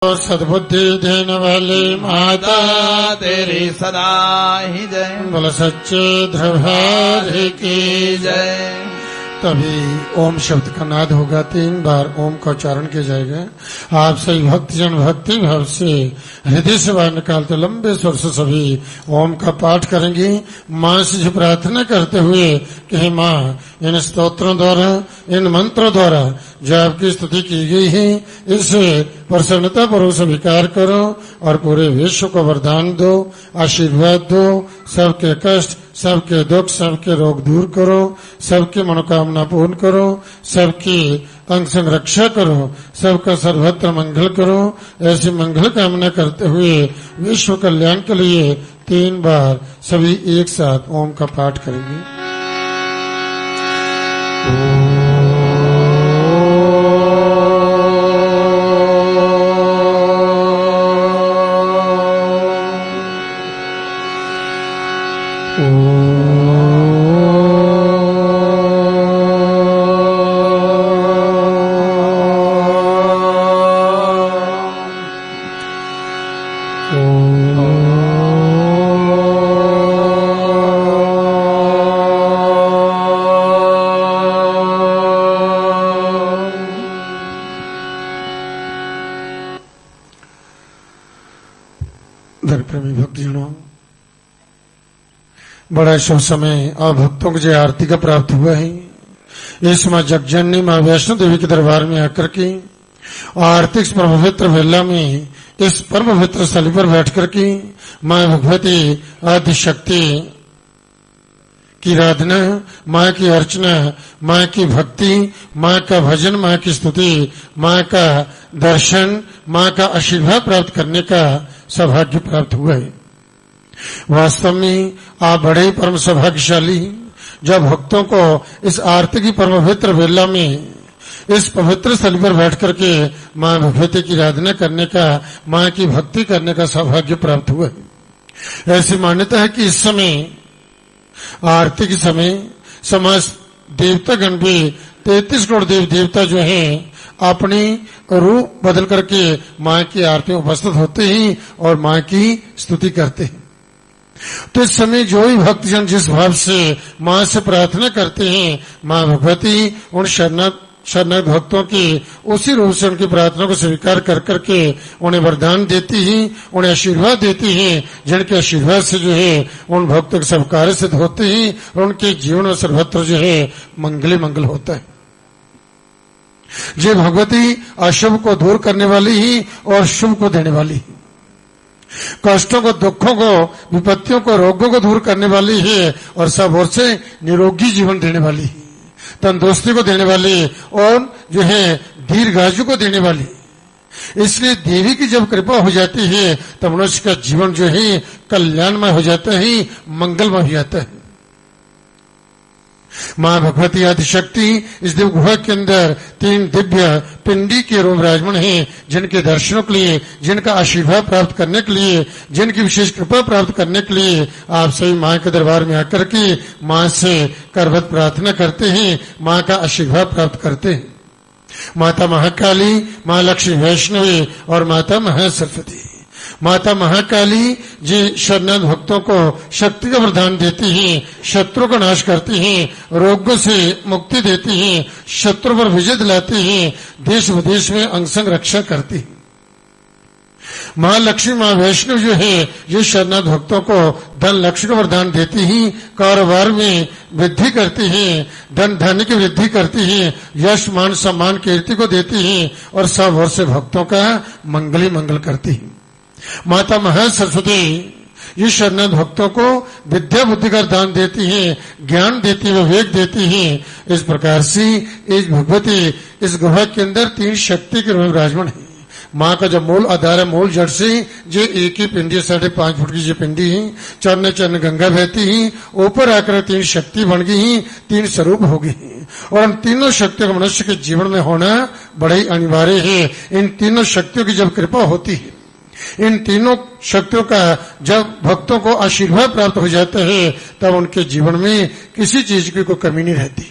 सद्बुद्धि देने वाली माता तेरी सदा ही जय। बोल सच्चे दरबार की जय। तभी ओम शब्द का नाद होगा, 3 बार ओम का उच्चारण किया जाएगा। आप सही भक्तजन भक्ति भाव से हृदय से बाहर निकालते लंबे स्वर से सभी ओम का पाठ करेंगे। माँ से जो प्रार्थना करते हुए कि हे माँ, इन स्तोत्रों द्वारा, इन मंत्रों द्वारा जो आपकी स्तुति की गई है, इसे प्रसन्नता पूर्वक स्वीकार करो और पूरे विश्व को वरदान दो, आशीर्वाद दो। सबके कष्ट, सबके दुख, सबके रोग दूर करो, सबकी मनोकामना पूर्ण करो, सबकी अंग संग रक्षा करो, सबका सर्वत्र मंगल करो। ऐसी मंगल कामना करते हुए विश्व कल्याण के लिए 3 बार सभी एक साथ ओम का पाठ करेंगे। प्रेमी भक्तजनों, बड़ा शुभ समय आप भक्तों को जो आरती का प्राप्त हुआ है, इस माँ जगजननी माँ वैष्णो देवी के दरबार में आकर के आरती पवित्र वेला में इस परम पवित्र स्थली पर बैठ करके माँ भगवती आदि शक्ति की आराधना, माँ की अर्चना, माँ की भक्ति, माँ का भजन, माँ की स्तुति, माँ का दर्शन, माँ का आशीर्वाद प्राप्त करने का सौभाग्य प्राप्त हुआ है। वास्तव में आप बड़े ही परम सौभाग्यशाली, जब भक्तों को इस आरती की परम पवित्र वेला में इस पवित्र स्थल पर बैठ करके माँ भगवती की आराधना करने का, माँ की भक्ति करने का सौभाग्य प्राप्त हुआ है। ऐसी मान्यता है कि इस समय आरती के समय समस्त देवतागण भी 33 करोड़ देव देवता जो हैं अपनी रूप बदल करके माँ की आरती में उपस्थित होते हैं और माँ की स्तुति करते हैं। तो इस समय जो ही भक्तजन जिस भाव से माँ से प्रार्थना करते हैं, माँ भगवती उन शरणागत भक्तों की उसी रूप से उनकी प्रार्थना को स्वीकार कर करके उन्हें वरदान देती हैं, उन्हें आशीर्वाद देती हैं, जिनके आशीर्वाद से जो है उन भक्तों के सब कार्य सिद्ध होते हैं और उनके जीवन में सर्वत्र जो है मंगल मंगल होता है। जे भगवती अशुभ को दूर करने वाली ही और शुभ को देने वाली ही, कष्टों को, दुखों को, विपत्तियों को, रोगों को दूर करने वाली है और सब ओर से निरोगी जीवन देने वाली है, तंदुरुस्ती को देने वाली और जो है दीर्घायु को देने वाली। इसलिए देवी की जब कृपा हो जाती है तब मनुष्य का जीवन जो है कल्याणमय हो जाता है, मंगलमय हो जाता है। माँ भगवती आदि शक्ति इस दिव्य गुहा के अंदर 3 दिव्य पिंडी के रूप विराजमान हैं, जिनके दर्शनों के लिए, जिनका आशीर्वाद प्राप्त करने के लिए, जिनकी विशेष कृपा प्राप्त करने के लिए आप सभी माँ के दरबार में आकर के माँ से करवत प्रार्थना करते हैं, माँ का आशीर्वाद प्राप्त करते हैं। माता महाकाली, माँ लक्ष्मी वैष्णवी और माता महासरस्वती। माता महाकाली जी शरणागत भक्तों को शक्ति का वरदान देती हैं, शत्रु का नाश करती हैं, रोगों से मुक्ति देती हैं, शत्रु पर विजय दिलाती हैं, देश विदेश में अंग संग रक्षा करती हैं। माँ लक्ष्मी माँ वैष्णव जो है ये शरणागत भक्तों को धन लक्ष्य का वरदान देती हैं, कारोबार में वृद्धि करती हैं, धन धान्य की वृद्धि करती हैं, यश मान सम्मान कीर्ति को देती हैं और सब ओर से भक्तों का मंगल ही मंगल करती हैं। माता महासरस्वती ये शरणागत भक्तों को विद्या बुद्धि का दान देती हैं, ज्ञान देती है, विवेक देती हैं। इस प्रकार से इस भगवती इस गुहा के अंदर 3 शक्ति के रूप में विराजमान है। माँ का जो मूल आधार है, मूल जड़ से जो एक ही पिंडी 5.5 फुट की जो पिंडी है, चरण चरण गंगा बहती है, ऊपर आकर 3 शक्ति बन गई है, 3 स्वरूप हो गई है और उन तीनों शक्तियों का मनुष्य के जीवन में होना बड़ा ही अनिवार्य है। इन तीनों शक्तियों की जब कृपा होती है, इन तीनों शक्तियों का जब भक्तों को आशीर्वाद प्राप्त हो जाता है, तब उनके जीवन में किसी चीज की कोई कमी नहीं रहती।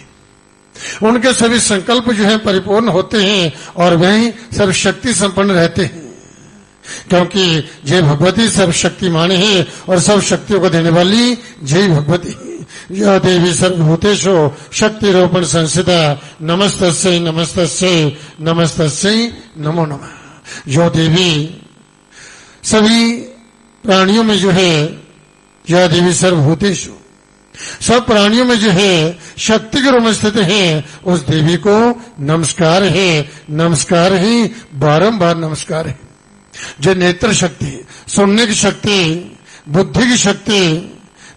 उनके सभी संकल्प जो है परिपूर्ण होते हैं और वही सर्वशक्ति संपन्न रहते हैं। क्योंकि जय भगवती सर्वशक्तिमान है और सब शक्तियों को देने वाली जय भगवती। यह देवी सर्वभूतेषु शक्ति रूपेण संस्थिता नमस्तस्यै नमस्तस्यै नमस्तस्यै नमो नमः। जो देवी सभी प्राणियों में जो है, यह देवी सर्वभूतेषु सब प्राणियों में जो है शक्ति के रूप में स्थित है, उस देवी को नमस्कार है, नमस्कार ही बारंबार नमस्कार है। जो नेत्र शक्ति, सुनने की शक्ति, बुद्धि की शक्ति,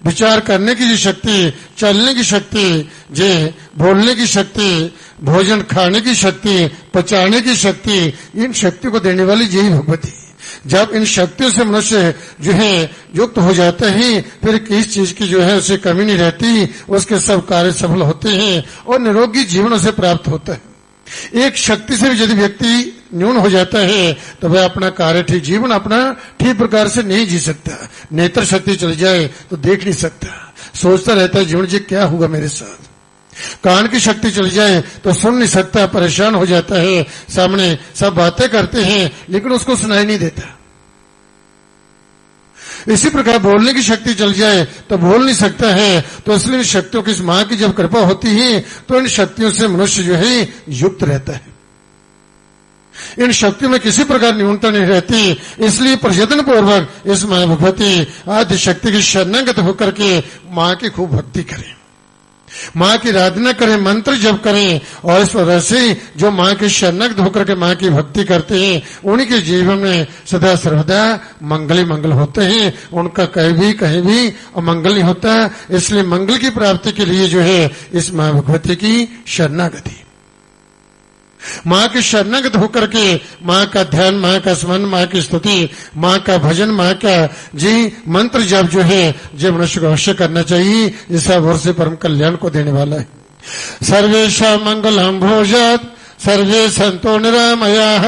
विचार करने की शक्ति, चलने की शक्ति, जे बोलने की शक्ति, भोजन खाने की शक्ति, पचाने की शक्ति, इन शक्तियों को देने वाली जय भगवती। जब इन शक्तियों से मनुष्य जो है युक्त हो जाते हैं, फिर किस चीज की जो है उसे कमी नहीं रहती, उसके सब कार्य सफल होते हैं और निरोगी जीवन उसे प्राप्त होता है। एक शक्ति से भी यदि व्यक्ति न्यून हो जाता है तो वह अपना कार्य ठीक, जीवन अपना ठीक प्रकार से नहीं जी सकता। नेत्र शक्ति चली जाए तो देख नहीं सकता, सोचता रहता है जीवन जी क्या होगा मेरे साथ। कान की शक्ति चली जाए तो सुन नहीं सकता, परेशान हो जाता है, सामने सब बातें करते हैं लेकिन उसको सुनाई नहीं देता। इसी प्रकार बोलने की शक्ति चल जाए तो बोल नहीं सकता है। तो इसलिए इन शक्तियों की, इस मां की जब कृपा होती है तो इन शक्तियों से मनुष्य जो है युक्त रहता है। इन शक्तियों में किसी प्रकार न्यूनता नहीं रहती। इसलिए प्रयत्न पूर्वक इस मां भगवती आदि शक्ति की शरणागत होकर के मां की खूब भक्ति करें, मां की आराधना करें, मंत्र जप करें। और इस वजह से जो मां के शरणागत होकर के मां की भक्ति करते हैं, उन्हीं के जीवन में सदा सर्वदा मंगल ही मंगल होते हैं। उनका कहीं भी अमंगल नहीं होता। इसलिए मंगल की प्राप्ति के लिए जो है इस मां भगवती की शरणागति, मां के शरणागत होकर के मां का ध्यान, मां का स्मरण, मां की स्तुति, मां का भजन, मां का जी मंत्र जप जो है जो मनुष्य को अवश्य करना चाहिए। इसका वर्ष परम कल्याण को देने वाला है। सर्वेषां मंगलम भूयात्, सर्वे संतो निरामयाः,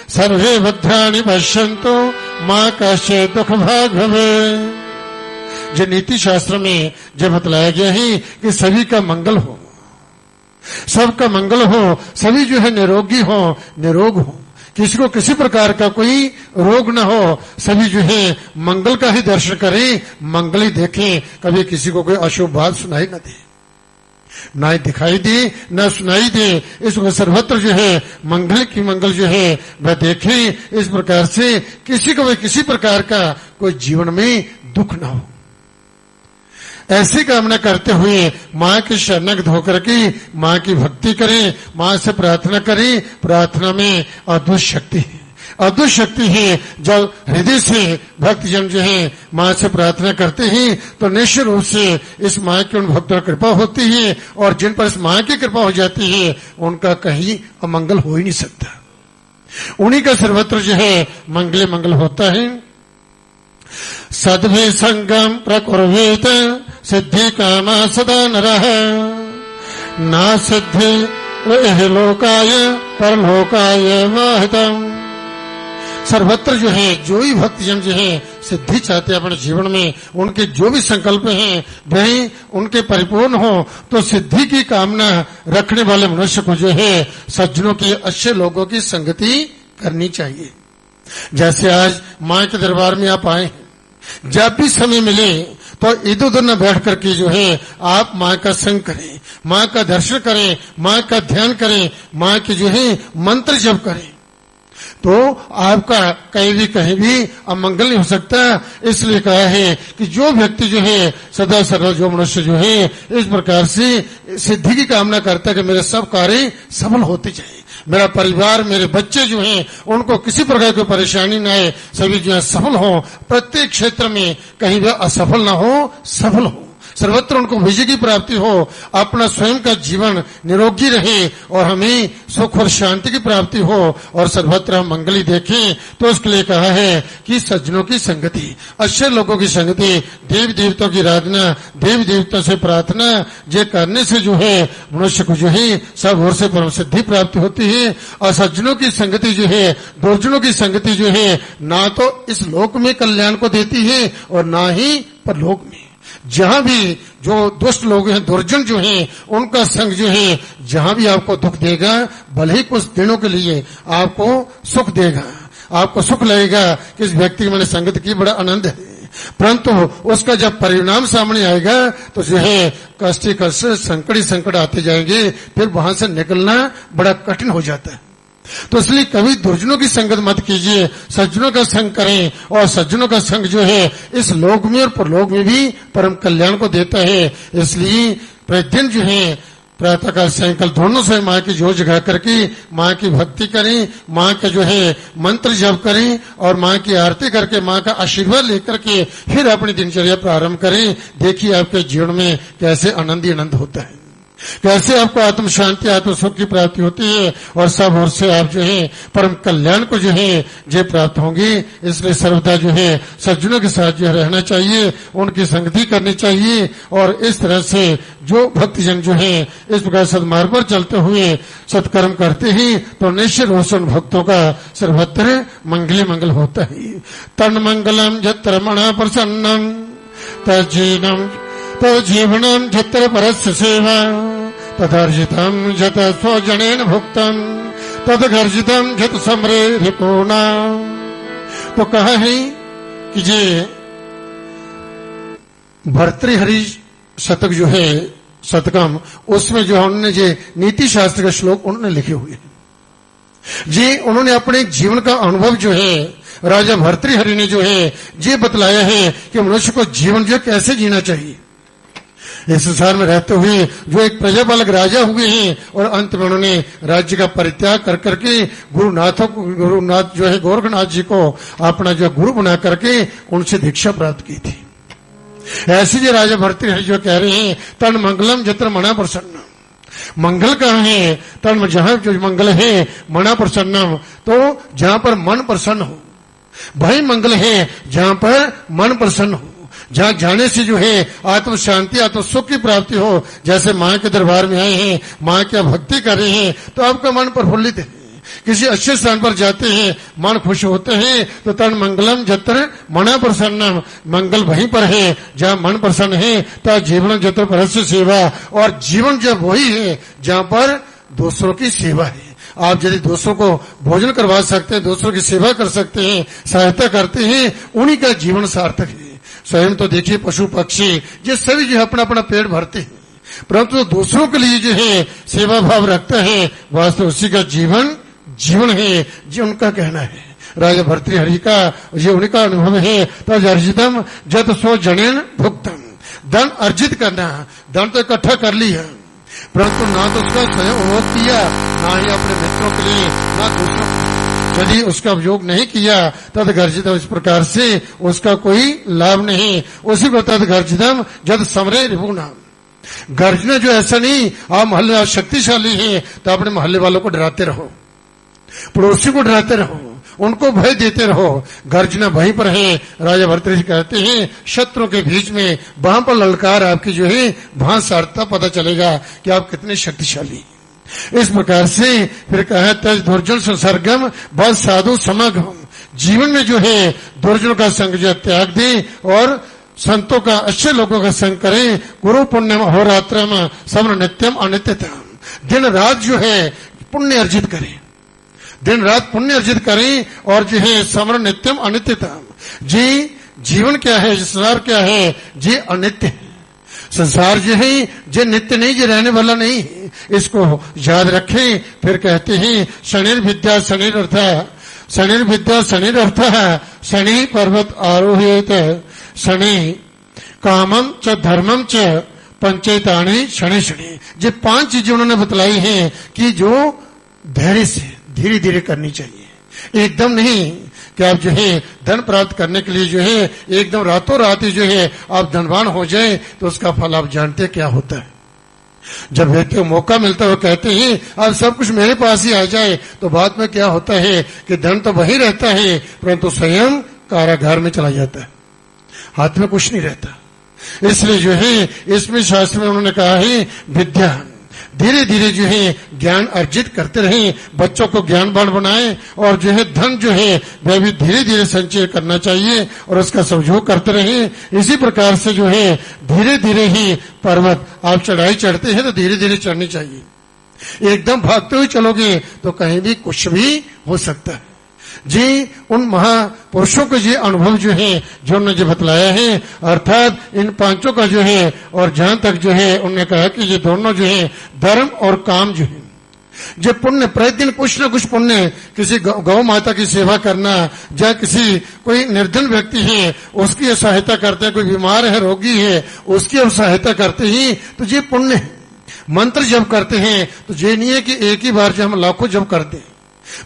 सर्वे भद्राणि पश्यन्तु, मां कश्चित् दुःख भाग् भवेत्। जो नीति शास्त्र में जब बतलाया गया है कि सभी का मंगल हो, सबका मंगल हो, सभी जो है निरोगी हो, निरोग हो, किसी को किसी प्रकार का कोई रोग न हो, सभी जो है मंगल का ही दर्शन करें, मंगल ही देखें, कभी किसी को कोई अशुभ बात सुनाई न दे, ना ही दिखाई दे ना सुनाई दे। इस सर्वत्र जो है मंगल की मंगल जो है वह देखें। इस प्रकार से किसी को भी किसी प्रकार का कोई जीवन में दुख न हो, ऐसी कामना करते हुए मां के शरणागत होकर के मां की भक्ति करें, मां से प्रार्थना करें। प्रार्थना में अद्भुत शक्ति है, अद्भुत शक्ति है। जब हृदय से भक्तजन जो है मां से प्रार्थना करते हैं तो निश्चित रूप से इस मां की उन भक्तों की कृपा होती है। और जिन पर इस मां की कृपा हो जाती है उनका कहीं अमंगल हो ही नहीं सकता, उन्हीं का सर्वत्र जो है मंगल मंगल होता है। सद्भि संगम प्रकुर्वेत सिद्धि कामा सदा नरः, ना सिद्धि वह लोकाय परलोकाय वाहितम्। सर्वत्र जो है जो ही भक्तजन जो है सिद्धि चाहते हैं अपने जीवन में, उनके जो भी संकल्प हैं वही उनके परिपूर्ण हो, तो सिद्धि की कामना रखने वाले मनुष्य को जो है सज्जनों की, अच्छे लोगों की संगति करनी चाहिए। जैसे आज मां के दरबार में आप आए, जब भी समय मिले तो इधर उधर न बैठ करके जो है आप मां का संग करें, मां का दर्शन करें, मां का ध्यान करें, मां के जो है मंत्र जप करें, तो आपका कहीं भी अमंगल नहीं हो सकता। इसलिए कहा है कि जो व्यक्ति जो है सदा सर्वदा, जो मनुष्य जो है इस प्रकार से सिद्धि की कामना करता है कि मेरे सब कार्य सफल होते जाए, मेरा परिवार, मेरे बच्चे जो हैं उनको किसी प्रकार की परेशानी न आए, सभी जो है सफल हो, प्रत्येक क्षेत्र में कहीं भी असफल न हो, सफल हो, सर्वत्र उनको विजय की प्राप्ति हो, अपना स्वयं का जीवन निरोगी रहे और हमें सुख और शांति की प्राप्ति हो और सर्वत्र हम मंगल ही देखें। तो उसके लिए कहा है कि सज्जनों की संगति, अच्छे लोगों की संगति, देवी देवताओं की आराधना, देवी देवताओं से प्रार्थना ये करने से जो है मनुष्य को जो है सब ओर से परम सिद्धि प्राप्ति होती है। और सज्जनों की संगति जो है, दुर्जनों की संगति जो है ना तो इस लोक में कल्याण को देती है और ना ही परलोक में। जहां भी जो दुष्ट लोग हैं, दुर्जन जो हैं, उनका संग जो है जहां भी आपको दुख देगा, भले ही कुछ दिनों के लिए आपको सुख देगा, आपको सुख लगेगा कि इस व्यक्ति की मैंने संगत की, बड़ा आनंद है, परंतु उसका जब परिणाम सामने आएगा तो जो है कष्ट ही कष्ट, संकट ही संकट आते जाएंगे, फिर वहां से निकलना बड़ा कठिन हो जाता है। तो इसलिए कभी दुर्जनों की संगत मत कीजिए, सज्जनों का संग करें, और सज्जनों का संग जो है इस लोक में और परलोक में भी परम कल्याण को देता है। इसलिए प्रतिदिन जो है प्रातःकाल सायंकाल दोनों से माँ की जोत जगा करके माँ की भक्ति करें, माँ का जो है मंत्र जप करें और माँ की आरती करके माँ का आशीर्वाद लेकर के फिर अपनी दिनचर्या प्रारंभ करें। देखिए आपके जीवन में कैसे आनंद ही आनंद होता है, कैसे आपको आत्म शांति आत्म सुख की प्राप्ति होती है, और सब ओर से आप जो है परम कल्याण को जो है जे प्राप्त होंगे। इसलिए सर्वदा जो है सज्जनों के साथ जो रहना चाहिए, उनकी संगति करनी चाहिए, और इस तरह से जो भक्तजन जो है इस प्रकार सदमार्ग पर चलते हुए सत्कर्म करते हैं तो निश्चित रूप उन भक्तों का सर्वत्र मंगली मंगल होता है। तन मंगलम जत्र मना प्रसन्नम तजीनम तो जीवनम जत्र परस्य सेवा तदर्जितम जत स्वजनेन भुक्तम तदगर्जितम जत समरे रिपूर्णा। तो कहा है कि जे भर्तृहरि शतक जो है शतकम, उसमें जो उन्होंने जो नीति शास्त्र का श्लोक उन्होंने लिखे हुए जी, उन्होंने अपने जीवन का अनुभव जो है राजा भर्तृहरि ने जो है ये बतलाया है कि मनुष्य को जीवन जो कैसे जीना चाहिए। इस संसार में रहते हुए जो एक प्रजापालक राजा हुए हैं और अंत में उन्होंने राज्य का परित्याग कर करके गुरुनाथ जो है गोरखनाथ जी को अपना जो गुरु बना करके उनसे दीक्षा प्राप्त की थी। ऐसे जो राजा भर्तृहरि जो कह रहे हैं तन मंगलम जत्र मना प्रसन्न, मंगल कहाँ है? तन जहां जो मंगल है मना प्रसन्नम, तो जहां पर मन प्रसन्न हो, भाई मंगल है जहां पर मन प्रसन्न हो, जहां जाने से जो है आत्म शांति आत्म सुख की प्राप्ति हो। जैसे माँ के दरबार में आए हैं, माँ की भक्ति कर रहे हैं तो आपका मन प्रफुल्लित है, किसी अच्छे स्थान पर जाते हैं मन खुश होते हैं। तो तन मंगलम जत्र मना प्रसन्नम, मंगल वहीं पर है जहां मन प्रसन्न है। तो जीवन जत्र परस्य सेवा, और जीवन जब वही है जहां पर दूसरों की सेवा है। आप यदि दूसरों को भोजन करवा सकते हैं, दूसरों की सेवा कर सकते हैं, सहायता करते हैं, उन्हीं का जीवन सार्थक है। स्वयं तो देखिए पशु पक्षी ये सभी जो है अपना अपना पेट भरते हैं, परंतु दूसरों के लिए जो है सेवा भाव रखता है, वास्तव उसी का जीवन जीवन है, जो उनका कहना है। राजा भर्तृहरि का ये उनका अनुभव है। तो अर्जितम जत सो जनेन भुक्तम, धन अर्जित करना, धन तो इकट्ठा कर लिया परंतु ना तो उसका स्वयं उपभोग किया, ना ही अपने मित्रों के लिए, ना दूसरों के लिए। यदि उसका उपयोग नहीं किया तद गर्जितम, इस प्रकार से उसका कोई लाभ नहीं। उसी को तद गर्जितम जद समरे रिपुना, गर्जना जो ऐसा नहीं आप मोहल्ले शक्तिशाली है तो अपने मोहल्ले वालों को डराते रहो, पड़ोसी को डराते रहो, उनको भय देते रहो। गर्जना वहीं पर है। राजा भर्तृहरि कहते हैं शत्रुओं के बीच में वहां पर ललकार आपकी जो है वहां सार्थता पता चलेगा कि आप कितने शक्तिशाली। इस प्रकार से फिर कहा तज दुर्जन संसर्गम बस साधु समागम, जीवन में जो है दुर्जनों का संग जो त्याग दे और संतों का अच्छे लोगों का संग करें। गुरु पुण्यम अहोरात्रम समर नित्यम अनित्यतम, दिन रात जो है पुण्य अर्जित करें, दिन रात पुण्य अर्जित करें और जो है समर नित्यम अनित्यतम। जी जीवन क्या है, संसार क्या है, जी अनित्य है। संसार जो है जे नित्य नहीं, जे रहने वाला नहीं है, इसको याद रखें। फिर कहते हैं शनिर विद्या शनिर अर्थ, शनिर विद्या शनिर अर्थ, शनि पर्वत आरोहित, शनि कामम च धर्मम च पंचेतानि शनि शनि। ये 5 चीजें उन्होंने बतलाई हैं कि जो धैर्य से धीरे धीरे करनी चाहिए, एकदम नहीं कि आप जो है धन प्राप्त करने के लिए जो है एकदम रातों रात ही जो है आप धनवान हो जाए तो उसका फल आप जानते क्या होता है। जब व्यक्ति को मौका मिलता है वो कहते हैं अब सब कुछ मेरे पास ही आ जाए, तो बाद में क्या होता है कि धन तो वही रहता है परंतु स्वयं कारागार में चला जाता है, हाथ में कुछ नहीं रहता। इसलिए जो है इसमें शास्त्र में उन्होंने कहा है विद्या धीरे धीरे जो है ज्ञान अर्जित करते रहें, बच्चों को ज्ञानवान बनाएं और जो है धन जो है वह भी धीरे धीरे संचय करना चाहिए और उसका सहयोग करते रहें। इसी प्रकार से जो है धीरे धीरे ही पर्वत आप चढ़ाई चढ़ते हैं तो धीरे धीरे चढ़नी चाहिए। एकदम भागते हुए चलोगे तो कहीं भी कुछ भी हो सकता है। जी उन महापुरुषों को ये अनुभव जो है जो उन्होंने जो बतलाया है, अर्थात इन पांचों का जो है, और जहां तक जो है उन्होंने कहा कि ये दोनों जो है धर्म और काम जो है, जो पुण्य प्रतिदिन कुछ न कुछ पुण्य, किसी गौ माता की सेवा करना, या किसी कोई निर्धन व्यक्ति है उसकी सहायता करते हैं, कोई बीमार है रोगी है उसकी हम सहायता करते ही तो ये पुण्य है। मंत्र जप करते हैं तो ये नहीं है कि एक ही बार जो हम लाखों जप करते हैं,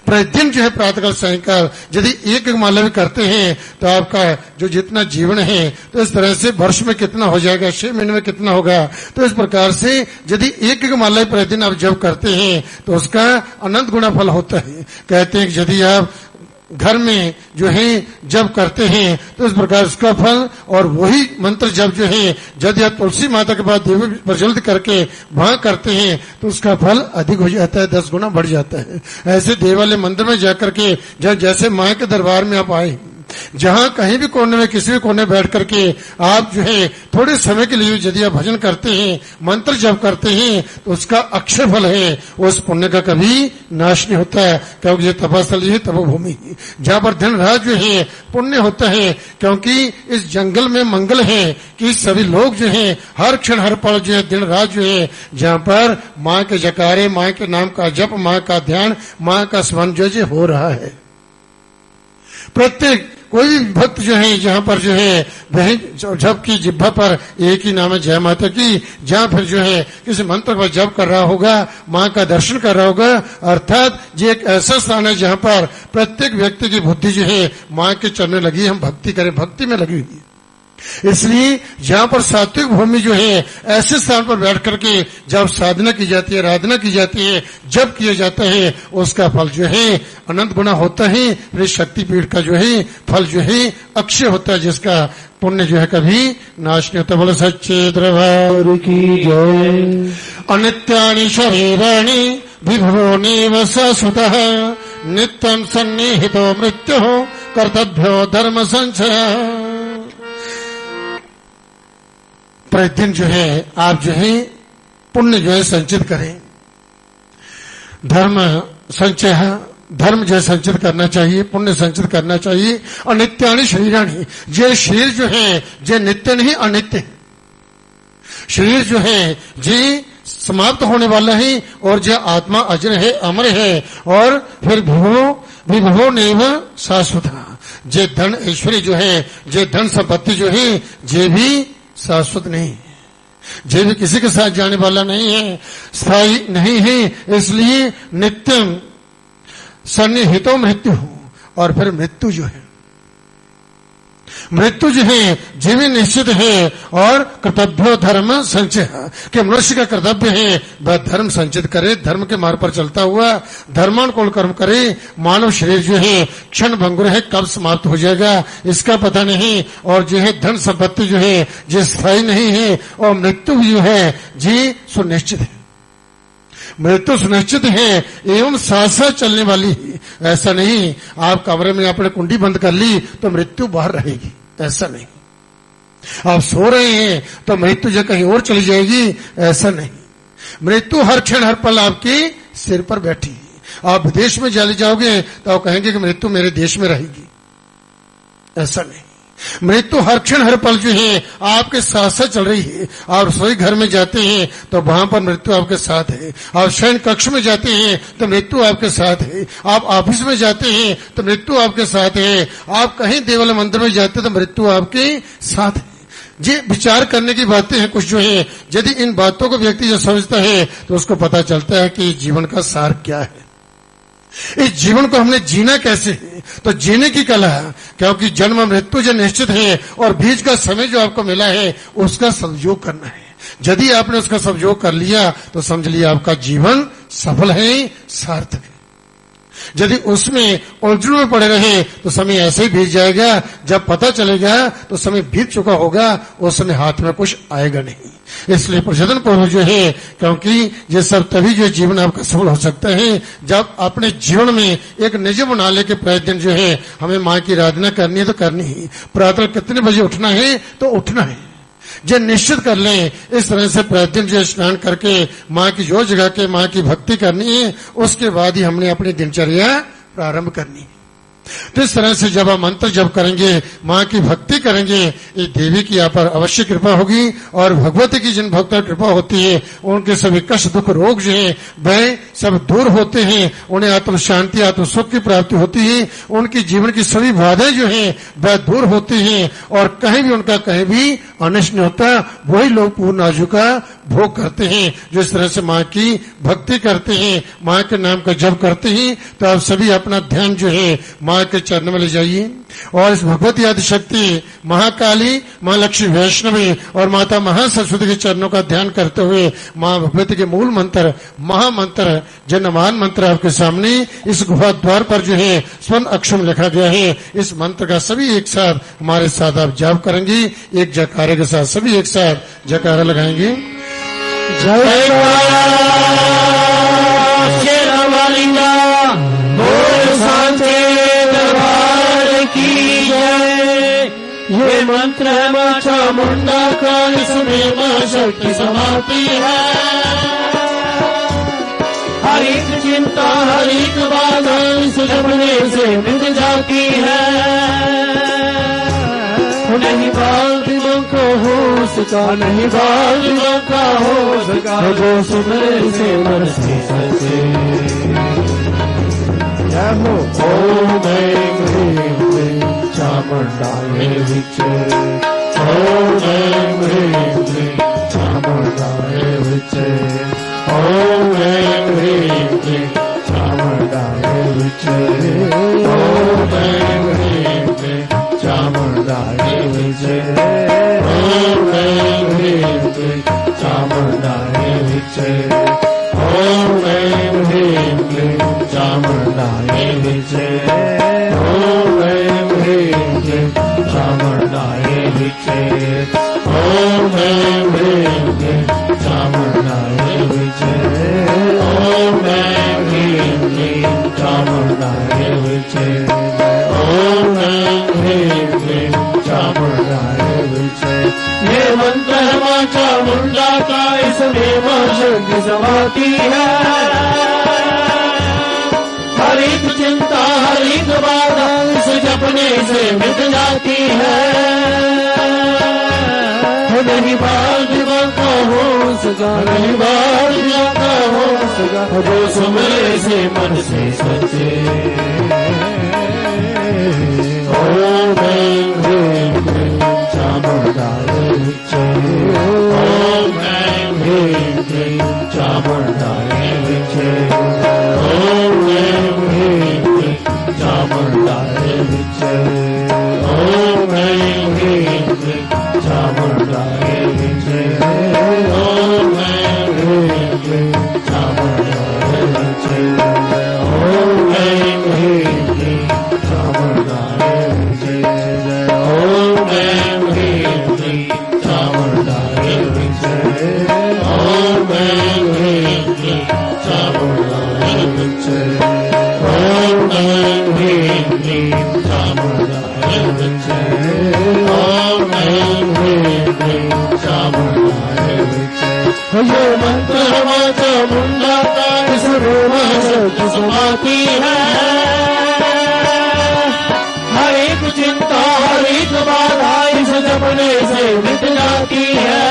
प्रतिदिन जो है प्रातःकाल सायंकाल यदि एक माला भी करते हैं तो आपका जो जितना जीवन है तो इस तरह से वर्ष में कितना हो जाएगा, 6 महीने में कितना होगा। तो इस प्रकार से यदि एक माला भी प्रतिदिन आप जप करते हैं तो उसका अनंत गुना फल होता है। कहते हैं कि यदि आप घर में जो है जप करते हैं तो इस प्रकार उसका फल, और वही मंत्र जप जो है यदि आप तुलसी माता के बाद देवी प्रज्वलित करके वहां करते हैं तो उसका फल अधिक हो जाता है, 10 गुना बढ़ जाता है। ऐसे देव वाले मंदिर में जाकर के जैसे माँ के दरबार में आप आए, जहां कहीं भी कोने में किसी भी कोने बैठ करके आप जो है थोड़े समय के लिए यदि आप भजन करते हैं, मंत्र जप करते हैं तो उसका अक्षय फल है, उस पुण्य का कभी नाश नहीं होता है। क्योंकि ये तपस्थली है, तपोभूमि, जहां पर दिन रात जो है पुण्य होता है। क्योंकि इस जंगल में मंगल है कि सभी लोग जो है हर क्षण हर पल जो है दिन रात जो है जहां पर माँ के जकारे, माँ के नाम का जप, माँ का ध्यान, माँ का स्मरण जो हो रहा है। प्रत्येक कोई भी भक्त जो है जहां पर जो है वह जप की जिह्वा पर एक ही नाम है जय माता की, जहां फिर जो है किसी मंत्र पर जप कर रहा होगा, माँ का दर्शन कर रहा होगा, अर्थात ये एक ऐसा स्थान है जहां पर प्रत्येक व्यक्ति की बुद्धि जो है माँ के चरणों लगी, हम भक्ति करें, भक्ति में लगी हुई। इसलिए जहां पर सात्विक भूमि जो है ऐसे स्थान पर बैठ करके जब साधना की जाती है, आराधना की जाती है, जब किया जाता है, उसका फल जो है अनंत गुना होता है। फिर शक्तिपीठ का जो है फल जो है अक्षय होता है, जिसका पुण्य जो है कभी नाश नहीं होता। बोले सच्चे दरबार की जय। अनित्यानि शरीराणि विभवो नैव शाश्वतः नित्यं सन्निहितो मृत्युः कर्तव्यो धर्म संचयः। प्रतिदिन जो है आप जो है पुण्य जो है संचित करें, धर्म संचय, धर्म जो है संचित करना चाहिए, पुण्य संचित करना चाहिए। और नित्यानि शरीराणि, ये शरीर जो है ये नित्य नहीं अनित्य, शरीर जो है ये समाप्त होने वाला है, और जो आत्मा अजर है, अमर है। और फिर विभवो नैव शाश्वत, जे धन ऐश्वर्य जो है, जे धन संपत्ति जो है ये भी शाश्वत नहीं, ये भी किसी के साथ जाने वाला नहीं है, स्थायी नहीं है। इसलिए नित्यम सन्निहितो मृत्यु, और फिर मृत्यु जो है, मृत्यु जो है ये भी निश्चित है। और कर्तव्य धर्म संचय, कि मनुष्य का कर्तव्य है वह धर्म संचित करे, धर्म के मार्ग पर चलता हुआ धर्मानुकूल कर्म करे। मानव शरीर जो है क्षण भंगुर है, कब समाप्त हो जाएगा इसका पता नहीं। और जो है धन संपत्ति जो है ये स्थायी नहीं है, और मृत्यु जो है जी सुनिश्चित है, मृत्यु सुनिश्चित है एवं साथ साथ चलने वाली है। ऐसा नहीं आप कमरे में आपने कुंडी बंद कर ली तो मृत्यु बाहर रहेगी, ऐसा नहीं। आप सो रहे हैं तो मृत्यु जो कहीं और चली जाएगी, ऐसा नहीं। मृत्यु हर क्षण हर पल आपके सिर पर बैठी है। आप विदेश में चले जाओगे तो आप कहेंगे कि मृत्यु मेरे देश में रहेगी, ऐसा नहीं। मृत्यु हर क्षण हर पल जो है आपके साथ साथ चल रही है। आप रसोई घर में जाते हैं तो वहां पर मृत्यु आपके साथ है, आप शयन कक्ष में जाते हैं तो मृत्यु आपके साथ है, आप ऑफिस में जाते हैं तो मृत्यु आपके साथ है, आप कहीं देवालय मंदिर में जाते हैं तो मृत्यु आपके साथ है। ये विचार करने की बातें हैं कुछ जो है। यदि इन बातों को व्यक्ति जो समझता है तो उसको पता चलता है कि जीवन का सार क्या है, इस जीवन को हमने जीना कैसे है। तो जीने की कला है, क्योंकि जन्म मृत्यु जो निश्चित है और बीच का समय जो आपको मिला है उसका सदुपयोग करना है। यदि आपने उसका सदुपयोग कर लिया तो समझ लिया आपका जीवन सफल है, सार्थक है। यदि उसमें उलझन में पड़े रहे तो समय ऐसे ही बीत जाएगा, जब पता चलेगा तो समय बीत चुका होगा, उस समय हाथ में कुछ आएगा नहीं। इसलिए प्रचोदन पूर्वक जो है, क्योंकि ये सब तभी जो जीवन आपका सफल हो सकता है जब अपने जीवन में एक निज बना ले के प्रतिदिन जो है हमें माँ की आराधना करनी है तो करनी ही, प्रातः कितने बजे उठना है तो उठना है, जो निश्चित कर लें। इस तरह से प्रतिदिन जो स्नान करके माँ की जोत जगा के माँ की भक्ति करनी है, उसके बाद ही हमने अपनी दिनचर्या प्रारंभ करनी है। तो इस तरह से जब आप मंत्र जप करेंगे, माँ की भक्ति करेंगे, ये देवी की यहाँ पर अवश्य कृपा होगी। और भगवती की जिन भक्तों की कृपा होती है, उनके सभी कष्ट दुख रोग जो है वह सब दूर होते हैं, उन्हें आत्म शांति आत्म सुख की प्राप्ति होती है, उनकी जीवन की सभी बाधाएं जो है वह दूर होती हैं और कहीं भी उनका कहीं भी अनिष्ट नहीं होता। वही लोग पूर्ण आयु का भोग करते हैं जो इस तरह से माँ की भक्ति करते हैं, माँ के नाम का जप करते हैं। तो आप सभी अपना ध्यान जो है माँ के चरणों में ले जाइए और इस भगवती आदि शक्ति महाकाली, माँ लक्ष्मी वैष्णवी और माता महासरस्वती के चरणों का ध्यान करते हुए माँ भगवती के मूल मंत्र महामंत्र जनमान मंत्र आपके सामने इस गुफा द्वार पर जो है स्वर्ण अक्षर में लिखा गया है। इस मंत्र का सभी एक साथ हमारे साथ आप जाप करेंगे, एक जयकारे के साथ सभी एक साथ जयकारा लगाएंगे। जय ये मंत्र है माँ चामुंडा का, इसमें माँ शक्ति समाती है। हर एक चिंता हर एक बाधा इस जपने से मिट जाती है। नहीं बाल दिलों को हो सका, नहीं बाल दिलों का हो सका, जो सुमरे से मन से सचे। ओम ह्रीं चामुंडाय विचे, ओम ह्रीं चामुंडाय विचे, ओम ह्रीं चामुंडाय विचे, ओम ह्रीं चामुंडाय विचे, ओम ह्रीं चामुंडाय विचे, ओम ह्रीं चामुंडाय विचे, ओम ह्रीं चामुंडाय विचे, ओम ह्रीं चामुंडाय विचे, ओम ह्रीं चामुंडाय विचे, ओम ह्रीं चामुंडाय विचे। ये मंत्र माँ चामुंडा का, इसमें माँ शक्ति समाती है। हर एक चिंता हर एक बाधा इस जपने से मिट जाती है। नहीं बाल दिवा का हो सका, नहीं बाल दिवा का हो सका, जो सुमरे से मन से सचे। ओम ह्रीं चामुंडाय विचे, ओम ह्रीं चामुंडाय विचे, ओम ह्रीं चामुंडाय विचे, ओम ह्रीं चामुंडाय विचे, ओम ह्रीं चामुंडाय विचे, ओम ह्रीं चामुंडाय विचे, ओम ह्रीं चामुंडाय विचे, ओम ह्रीं चामुंडाय विचे, ओम ह्रीं चामुंडाय विचे, ओम ह्रीं चामुंडाय विचे। ये मंत्र माँ चामुंडा का, इसमें माँ शक्ति समाती है। हर एक चिंता हर एक बाधा इस जपने से मिट जाती है।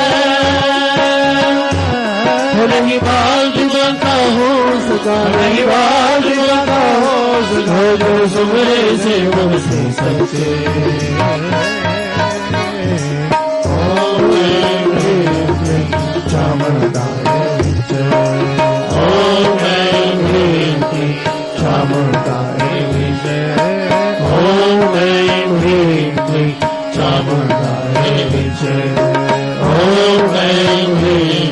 नहीं बाल दिवा का हो सका, नहीं बाल दिवा का हो सका, जो सुमरे से मन से सचे। ओम ह्रीं चामुंडाय विचे, ओम ह्रीं चामुंडाय विचे, ओम ह्रीं चामुंडाय विचे, ओम ह्रीं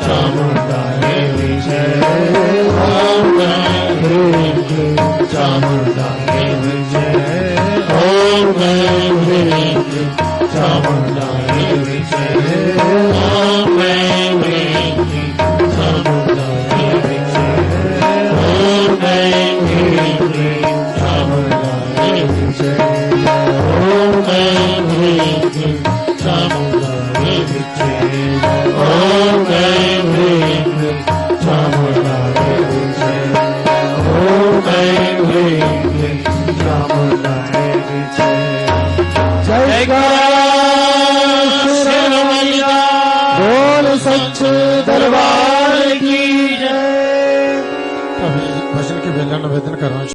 चामुंडाय विचे, ओम ह्रीं चामुंडाय विचे, ओम ह्रीं चामुंडाय विचे, ओम ह्रीं चामुंडाय विचे, ओम ह्रीं चामुंडाय विचे, ओम ह्रीं चामुंडाय विचे, ओम ह्रीं चामुंडाय विचे, ओम ह्रीं सच्चे दरबार की जय। अभी भजन के बेला निवेदन करना